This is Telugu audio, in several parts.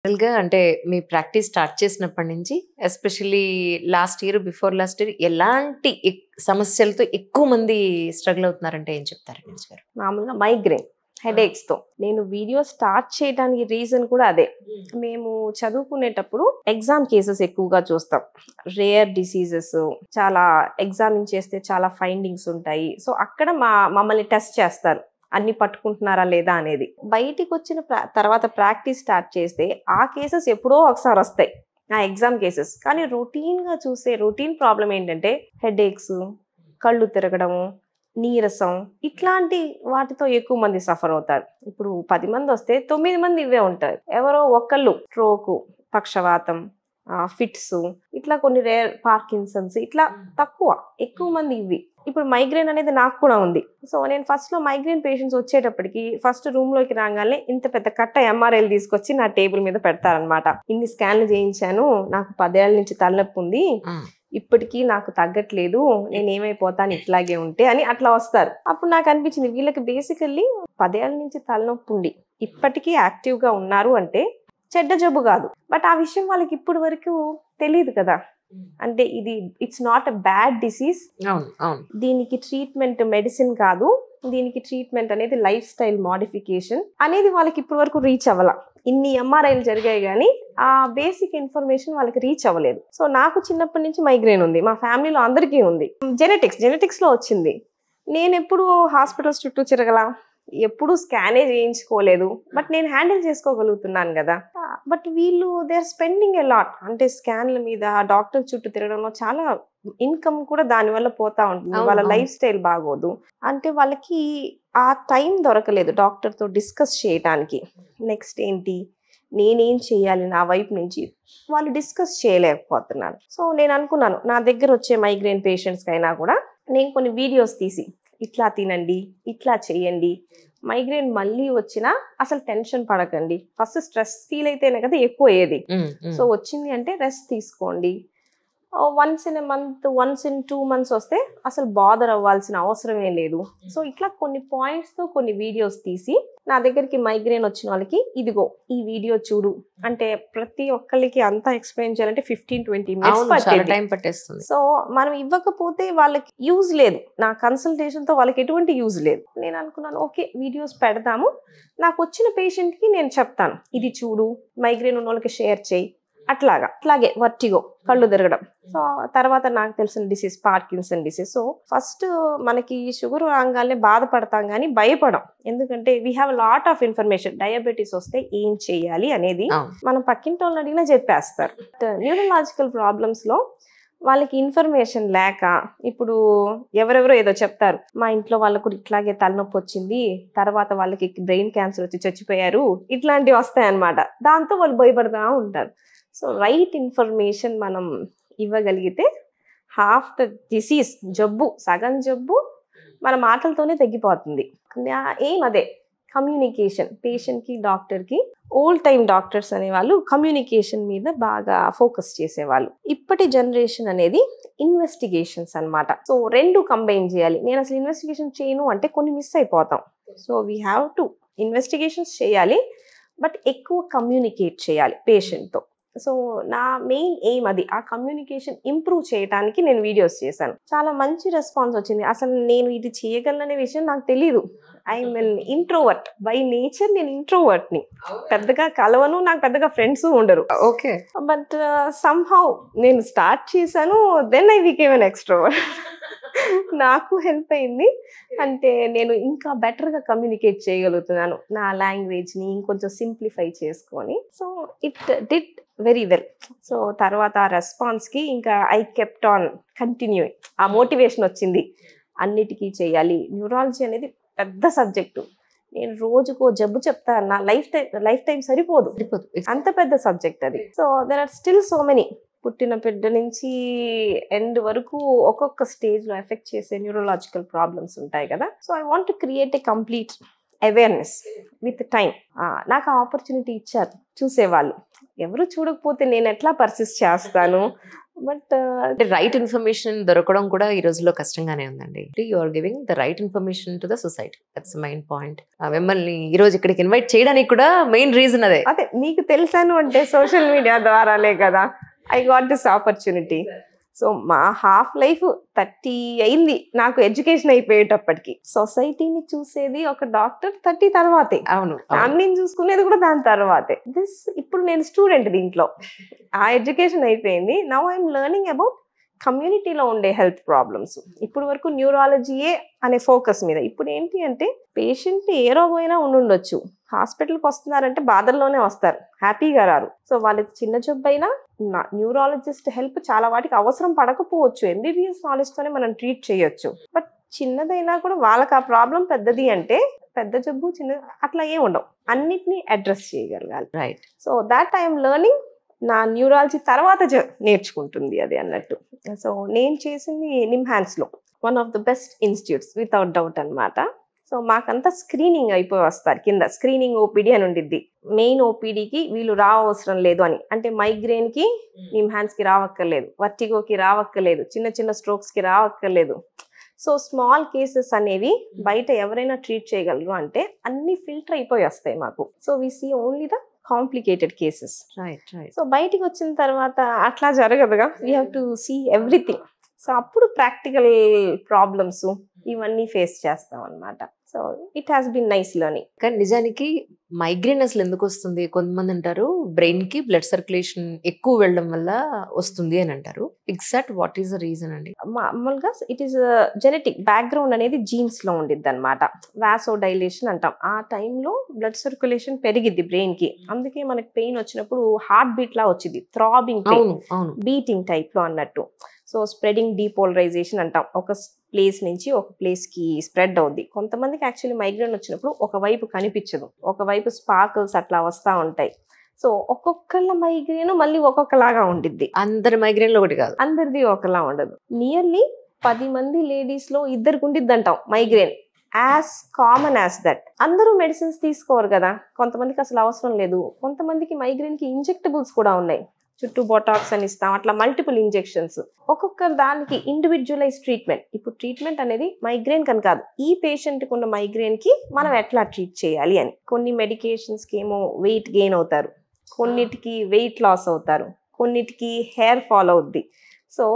జనరల్‌గా అంటే మీ ప్రాక్టీస్ స్టార్ట్ చేసినప్పటి నుంచి especially last year, before last year ఎలాంటి సమస్యలతో ఎక్కువ మంది స్ట్రగుల్ అవుతున్నారంటే ఏం చెప్తారు నీరజ్ గారు? మామూలుగా మైగ్రేన్ హెడేక్స్తో నేను వీడియో స్టార్ట్ చేయడానికి రీజన్ కూడా అదే. మేము చదువుకునేటప్పుడు ఎగ్జామ్ కేసెస్ ఎక్కువగా చూస్తాం. రేర్ డిసీజెస్ చాలా ఎగ్జామిన్ చేస్తే చాలా ఫైండింగ్స్ ఉంటాయి. సో అక్కడ మమ్మల్ని టెస్ట్ చేస్తారు, అన్ని పట్టుకుంటున్నారా లేదా అనేది. బయటికి వచ్చిన తర్వాత ప్రాక్టీస్ స్టార్ట్ చేస్తే ఆ కేసెస్ ఎప్పుడో ఒకసారి వస్తాయి, ఆ ఎగ్జామ్ కేసెస్. కానీ రొటీన్గా చూసే రొటీన్ ప్రాబ్లం ఏంటంటే హెడేక్స్, కళ్ళు తిరగడము, నీరసం, ఇట్లాంటి వాటితో ఎక్కువ మంది సఫర్ అవుతారు. ఇప్పుడు 10 మంది వస్తే 9 మంది ఇవే ఉంటారు. ఎవరో ఒకళ్ళు స్ట్రోకు, పక్షవాతం, ఫిట్స్, ఇట్లా కొన్ని రేర్ పార్కిన్సన్స్, ఇట్లా తక్కువ. ఎక్కువ మంది ఇవి. ఇప్పుడు మైగ్రేన్ అనేది నాకు కూడా ఉంది. సో నేను ఫస్ట్లో మైగ్రేన్ పేషెంట్స్ వచ్చేటప్పటికి ఫస్ట్ రూమ్లోకి రాగానే ఇంత పెద్ద కట్ట ఎంఆర్ఐలు తీసుకొచ్చి నా టేబుల్ మీద పెడతారనమాట. ఇన్ని స్కాన్లు చేయించాను, నాకు 10 ఏళ్ల నుంచి తలనొప్పి ఉంది, ఇప్పటికీ నాకు తగ్గట్లేదు, నేను ఏమైపోతాను ఇట్లాగే ఉంటే అని అట్లా వస్తారు. అప్పుడు నాకు అనిపించింది వీళ్ళకి బేసికల్లీ 10 ఏళ్ల నుంచి తలనొప్పి ఉండి ఇప్పటికీ యాక్టివ్గా ఉన్నారు అంటే చెడ్డ జబ్బు కాదు. బట్ ఆ విషయం వాళ్ళకి ఇప్పటి వరకు తెలియదు కదా. అంటే ఇది it's not a bad disease. దీనికి ట్రీట్మెంట్ మెడిసిన్ కాదు, దీనికి ట్రీట్మెంట్ అనేది లైఫ్ స్టైల్ మోడిఫికేషన్ అనేది వాళ్ళకి ఇప్పటి వరకు రీచ్ అవ్వాల. ఇన్ని ఎంఆర్ఐలు జరిగాయి కానీ ఆ బేసిక్ ఇన్ఫర్మేషన్ వాళ్ళకి రీచ్ అవ్వలేదు. సో నాకు చిన్నప్పటి నుంచి మైగ్రేన్ ఉంది, మా ఫ్యామిలీలో అందరికీ ఉంది. జెనెటిక్స్ లో వచ్చింది. నేను ఎప్పుడు హాస్పిటల్స్ చుట్టూ తిరగల, ఎప్పుడు స్కానే చేయించుకోలేదు. బట్ నేను హ్యాండిల్ చేసుకోగలుగుతున్నాను కదా. బట్ వీళ్ళు they are spending a lot. అంటే స్కాన్ల మీద, డాక్టర్ చుట్టూ తిరగడంలో చాలా ఇన్కమ్ కూడా దానివల్ల పోతా ఉంటుంది. వాళ్ళ లైఫ్ స్టైల్ బాగోదు. అంటే వాళ్ళకి ఆ టైం దొరకలేదు డాక్టర్తో డిస్కస్ చేయడానికి. నెక్స్ట్ ఏంటి, నేనేం చేయాలి నా వైపు నుంచి, వాళ్ళు డిస్కస్ చేయలేకపోతున్నారు. సో నేను అనుకున్నాను నా దగ్గర వచ్చే మైగ్రేన్ పేషెంట్స్కి అయినా కూడా నేను కొన్ని వీడియోస్ తీసి ఇట్లా తినండి, ఇట్లా చేయండి, మైగ్రేన్ మళ్ళీ వచ్చినా అసలు టెన్షన్ పడకండి, ఫస్ట్ స్ట్రెస్ ఫీల్ అయితేనే కదా ఎక్కువ అయ్యేది. సో వచ్చింది అంటే రెస్ట్ తీసుకోండి, once in a month, once in 2 months వస్తే అసలు బాదర్ అవ్వాల్సిన అవసరమే లేదు. సో ఇట్లా కొన్ని పాయింట్స్తో కొన్ని వీడియోస్ తీసి నా దగ్గరికి మైగ్రేన్ వచ్చిన వాళ్ళకి ఇదిగో ఈ వీడియో చూడు అంటే ప్రతి ఒక్కరికి అంతా ఎక్స్ప్లెయిన్ చేయాలంటే 15-20 minutes పట్టేస్తుంది. సో మనం ఇవ్వకపోతే వాళ్ళకి యూజ్ లేదు, నా కన్సల్టేషన్తో వాళ్ళకి ఎటువంటి యూజ్ లేదు. నేను అనుకున్నాను ఓకే వీడియోస్ పెడతాము, నాకు వచ్చిన పేషెంట్కి నేను చెప్తాను ఇది చూడు, మైగ్రేన్ ఉన్న వాళ్ళకి షేర్ చేయి, అట్లాగే వర్టిగో, కళ్ళు తిరగడం. సో తర్వాత నాకు తెలిసిన disease Parkinson disease. So first మనకి షుగర్ రాగానే బాధపడతాం కానీ భయపడం, ఎందుకంటే we have lot of information. Diabetes వస్తే ఏం చేయాలి అనేది మనం పక్కింటి వాళ్ళని అడిగినా చెప్పేస్తారు. న్యూరలాజికల్ ప్రాబ్లమ్స్ లో వాళ్ళకి ఇన్ఫర్మేషన్ లేక ఇప్పుడు ఎవరెవరో ఏదో చెప్తారు, మా ఇంట్లో వాళ్ళకు ఇట్లాగే తలనొప్పి వచ్చింది, తర్వాత వాళ్ళకి బ్రెయిన్ క్యాన్సర్ వచ్చి చచ్చిపోయారు, ఇట్లాంటివి వస్తాయన్నమాట. దాంతో వాళ్ళు భయపడతా ఉంటారు. సో రైట్ ఇన్ఫర్మేషన్ మనం ఇవ్వగలిగితే హాఫ్ ద డిసీజ్, జబ్బు సగం జబ్బు మన మాటలతోనే తగ్గిపోతుంది. ఏం అదే కమ్యూనికేషన్, పేషెంట్కి డాక్టర్కి. ఓల్డ్ టైమ్ డాక్టర్స్ అనేవాళ్ళు కమ్యూనికేషన్ మీద బాగా ఫోకస్ చేసేవాళ్ళు. ఇప్పటి జనరేషన్ అనేది ఇన్వెస్టిగేషన్స్ అన్నమాట. సో రెండు కంబైన్ చేయాలి. నేను అసలు ఇన్వెస్టిగేషన్ చేయను అంటే కొన్ని మిస్ అయిపోతాం. So we have to investigations చేయాలి, బట్ ఎక్కువ కమ్యూనికేట్ చేయాలి పేషెంట్తో. సో నా మెయిన్ ఎయిమ్ అది. ఆ కమ్యూనికేషన్ ఇంప్రూవ్ చేయడానికి నేను వీడియోస్ చేశాను. చాలా మంచి రెస్పాన్స్ వచ్చింది. అసలు నేను ఇది చేయగలననే విషయం నాకు తెలీదు. I'm an introvert by nature. నేను ఇంట్రోవర్ట్ని, పెద్దగా కలవను, నాకు పెద్దగా ఫ్రెండ్స్ ఉండరు. ఓకే. బట్ సమ్హౌ నేను స్టార్ట్ చేశాను, then I became an extrovert. నాకు హెల్ప్ అయింది. అంటే నేను ఇంకా బెటర్గా కమ్యూనికేట్ చేయగలుగుతున్నాను, నా లాంగ్వేజ్ని ఇంకొంచెం సింప్లిఫై చేసుకొని. So it did very well. So తర్వాత ఆ రెస్పాన్స్కి ఇంకా ఐ కెప్ట్ ఆన్ కంటిన్యూయింగ్. ఆ మోటివేషన్ వచ్చింది, అన్నిటికీ చేయాలి. న్యూరాలజీ అనేది పెద్ద సబ్జెక్టు. నేను రోజుకో జబ్బు చెప్తాను, నా లైఫ్ టైం సరిపోదు, అంత పెద్ద సబ్జెక్ట్ అది. So there are still so many. పుట్టిన బిడ్డ నుంచి ఎండ్ వరకు ఒక్కొక్క స్టేజ్లో ఎఫెక్ట్ చేసే న్యూరలాజికల్ ప్రాబ్లమ్స్ ఉంటాయి కదా. So I want to create a complete awareness with time. నాకు ఆ ఆపర్చునిటీ ఇచ్చారు చూసేవాళ్ళు. ఎవరు చూడకపోతే నేను ఎట్లా పర్సిస్ట్ చేస్తాను, బట్ అంటే రైట్ ఇన్ఫర్మేషన్ దొరకడం కూడా ఈ రోజుల్లో కష్టంగానే ఉందండి. You are giving the right information to the society, that's main point. మిమ్మల్ని ఈ రోజు ఇక్కడికి ఇన్వైట్ చేయడానికి కూడా మెయిన్ రీజన్ అదే. అదే మీకు తెలుసాను అంటే సోషల్ మీడియా ద్వారానే కదా I got this opportunity. So మా హాఫ్ లైఫ్ 30 అయింది నాకు ఎడ్యుకేషన్ అయిపోయేటప్పటికి. సొసైటీని చూసేది ఒక డాక్టర్ 30 తర్వాతే, అవును. ఫ్యామిలీని చూసుకునేది కూడా దాని తర్వాతే. ఇప్పుడు నేను స్టూడెంట్ దీంట్లో, ఆ ఎడ్యుకేషన్ అయిపోయింది. నౌ ఐఎమ్ లెర్నింగ్ అబౌట్ కమ్యూనిటీలో ఉండే హెల్త్ ప్రాబ్లమ్స్. ఇప్పుడు వరకు న్యూరాలజీయే అనే ఫోకస్ మీద. ఇప్పుడు ఏంటి అంటే పేషెంట్ ఏ రోగమైనా ఉండుండొచ్చు, హాస్పిటల్కి వస్తున్నారంటే బాధల్లోనే వస్తారు, హ్యాపీగా రారు. సో వాళ్ళకి చిన్న జబ్బు అయినా న్యూరాలజిస్ట్ హెల్ప్ చాలా వాటికి అవసరం పడకపోవచ్చు, ఎంబీబీఎస్ నాలెడ్జ్తోనే మనం ట్రీట్ చేయొచ్చు. బట్ చిన్నదైనా కూడా వాళ్ళకి ఆ ప్రాబ్లం పెద్దది అంటే పెద్ద జబ్బు చిన్న అట్లా ఏం ఉండవు, అన్నిటినీ అడ్రస్ చేయగలగాలి. Right. So that I'm learning. నా న్యూరాలజీ తర్వాత నేర్చుకుంటుంది అది అన్నట్టు. సో నేను చేసింది నిమ్హాన్స్లో, one of the best institutes without doubt అనమాట. సో మాకంతా స్క్రీనింగ్ అయిపోయి వస్తారు కింద, స్క్రీనింగ్ ఓపీడీ అని ఉండిద్ది. మెయిన్ ఓపీడీకి వీళ్ళు రావసరం లేదు అని, అంటే మైగ్రేన్కి నిమ్హాన్స్కి రావక్కర్లేదు, వర్టిగోకి రావక్కర్లేదు, చిన్న చిన్న స్ట్రోక్స్కి రావక్కర్లేదు. సో స్మాల్ కేసెస్ అనేవి బయట ఎవరైనా ట్రీట్ చేయగలరు అంటే అన్ని ఫిల్టర్ అయిపోయి వస్తాయి మాకు. So we see only the complicated cases. So బయటికి వచ్చిన తర్వాత అట్లా జరగదుగా, we have to see everything. So అప్పుడు ప్రాక్టికల్ ప్రాబ్లమ్స్ ఇవన్నీ ఫేస్ చేస్తాం అనమాట. So it has been nice learning. కానీ నిజానికి మైగ్రేన్ అసలు ఎందుకు వస్తుంది? కొంతమంది అంటారు బ్రెయిన్ కి బ్లడ్ సర్క్యులేషన్ ఎక్కువ వెళ్ళడం వల్ల వస్తుంది అని అంటారు. Exact what is the reason అండి? మామూలుగా ఇట్ ఈస్ జెనెటిక్ బ్యాక్గ్రౌండ్ అనేది జీన్స్ లో ఉండిద్ది అనమాట. వాసో డైలేషన్ అంటాం. ఆ టైంలో బ్లడ్ సర్క్యులేషన్ పెరిగిద్ది బ్రెయిన్ కి, అందుకే మనకి పెయిన్ వచ్చినప్పుడు హార్ట్ బీట్ లా వచ్చింది, థ్రాబింగ్ పెయిన్, బీటింగ్ టైప్ లో అన్నట్టు. సో స్ప్రెడింగ్ డీపోలరైజేషన్ అంటాం, ఒక ప్లేస్ నుంచి ఒక ప్లేస్ కి స్ప్రెడ్ అవుద్ది. కొంతమందికి యాక్చువల్లీ మైగ్రేన్ వచ్చినప్పుడు ఒకవైపు కనిపించదు, ఒకవైపు స్పార్కల్స్ అట్లా వస్తూ ఉంటాయి. సో ఒక్కొక్కళ్ళ మైగ్రేన్ మళ్ళీ ఒక్కొక్కలాగా ఉండిద్ది, అందరి మైగ్రేన్ ఒకటి కాదు, అందరిది ఒకలా ఉండదు. నియర్లీ 10 మంది లేడీస్ లో 2 ఉండిద్ది అంటాం migraine, as common as that. అందరూ మెడిసిన్స్ తీసుకోరు కదా, కొంతమందికి అసలు అవసరం లేదు. కొంతమందికి మైగ్రేన్ కి ఇంజెక్టబుల్స్ కూడా ఉన్నాయి, చుట్టూ బొటాక్స్ అని ఇస్తాం, అట్లా మల్టిపుల్ ఇంజెక్షన్స్. ఒక్కొక్క దానికి ఇండివిజువలైజ్ ట్రీట్మెంట్. ఇప్పుడు ట్రీట్మెంట్ అనేది మైగ్రేన్ కని కాదు, ఈ పేషెంట్కి ఉన్న మైగ్రేన్ కి మనం ఎట్లా ట్రీట్ చేయాలి అని. కొన్ని మెడికేషన్స్ కి ఏమో వెయిట్ గెయిన్ అవుతారు, కొన్నిటికి వెయిట్ లాస్ అవుతారు, కొన్నిటికి హెయిర్ ఫాల్ అవుద్ది. సో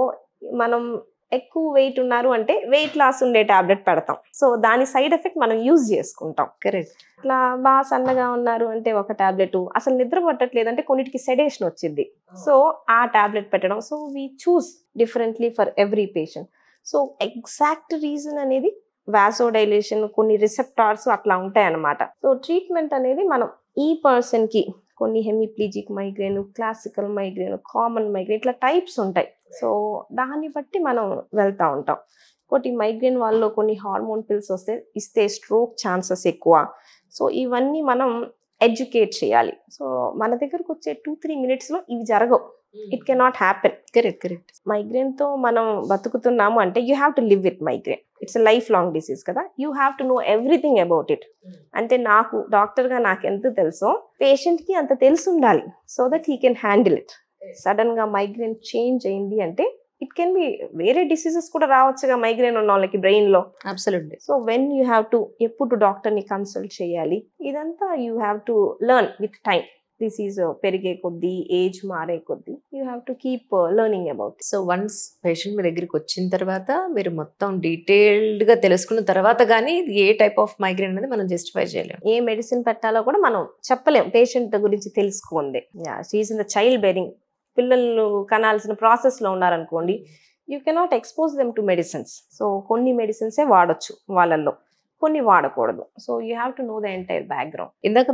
మనం ఎక్కువ వెయిట్ ఉన్నారు అంటే వెయిట్ లాస్ ఉండే టాబ్లెట్ పెడతాం. సో దాని సైడ్ ఎఫెక్ట్ మనం యూజ్ చేసుకుంటాం. కరెక్ట్. అట్లా బాగా సన్నగా ఉన్నారు అంటే ఒక టాబ్లెట్, అసలు నిద్ర పట్టట్లేదు అంటే కొన్నిటికి సెడేషన్ వచ్చింది, సో ఆ టాబ్లెట్ పెట్టడం. So we choose differently for every patient. So exact reason అనేది వాసోడైలేషన్, కొన్ని రిసెప్టార్స్ అట్లా ఉంటాయి అన్నమాట. సో ట్రీట్మెంట్ అనేది మనం ఈ పర్సన్ కి కొన్ని hemiplegic migraine, classical migraine, common migraine, ఇట్లా టైప్స్ ఉంటాయి. సో దాన్ని బట్టి మనం వెళ్తూ ఉంటాం. ఒకటి మైగ్రేన్ వాళ్ళలో కొన్ని హార్మోన్ పిల్స్ ఇస్తే స్ట్రోక్ ఛాన్సెస్ ఎక్కువ. సో ఇవన్నీ మనం ఎడ్యుకేట్ చేయాలి. సో మన దగ్గరకు వచ్చే 2-3 minutes లో ఇవి జరగవు, it cannot happen. Correct. Migraine తో మనం బతుకుతున్నాము అంటే you have to live with migraine. It's life long disease కదా, you have to know everything about it. అంటే నాకు డాక్టర్గా నాకు ఎంత తెలుసో పేషెంట్కి అంత తెలిసి ఉండాలి, so that he can handle it. Sudden గా మైగ్రేన్ చేంజ్ అయింది అంటే ఇట్ కెన్ బి వేరే డిసీజెస్ కూడా రావచ్చుగా మైగ్రేన్ ఉన్న వాళ్ళకి బ్రెయిన్ లో. Absolutely. So when you have to ఎప్పుడు డాక్టర్ ని కన్సల్ట్ చేయాలి, ఇదంతా you have to learn with time. Disease పెరిగే కొద్దీ, ఏజ్ మారే కొద్దీ you have to keep learning about. So once patient మీ దగ్గరికి వచ్చిన తర్వాత మీరు మొత్తం డీటెయిల్డ్ గా తెలుసుకున్న తర్వాత కానీ ఏ టైప్ ఆఫ్ మైగ్రేన్ అనేది మనం జస్టిఫై చేయలేము, ఏ మెడిసిన్ పెట్టాలో కూడా మనం చెప్పలేం పేషెంట్ గురించి తెలుసుకుంది. She is in the child bearing, పిల్లలు కనాల్సిన ప్రాసెస్ లో ఉన్నారనుకోండి, you cannot expose them to medicines. So కొన్ని మెడిసిన్సే వాడొచ్చు వాళ్ళల్లో, కొన్ని వాడకూడదు. So you have to know the entire background. ఇందాక